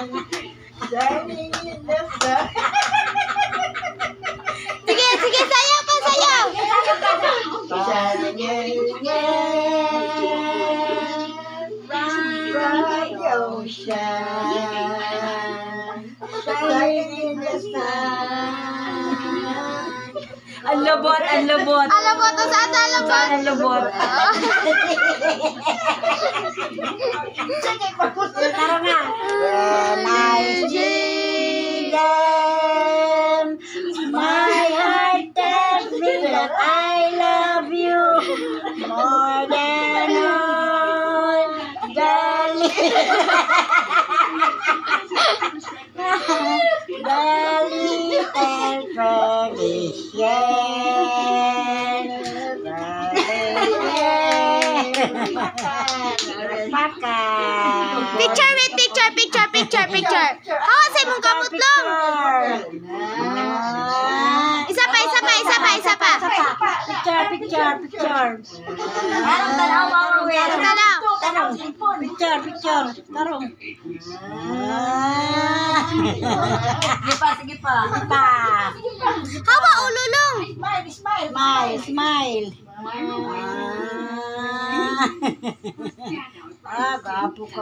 Shining in the sun. Sige, sige, sayaw pa, sayaw. Shining in the bright ocean. Shining in the sun. Ang lubot, ang lubot. Alam mo to, saan alam mo? Saan ang lubot? Tara na. When I see them, my heart tells me that I love you more than all the little Picture, wait, picture. Hawa sa imong kamutlong. Isa pa. Picture. Tanaw. Picture. Tarong. Sige pa. Hawa, ululong. Smile. Gapo ka.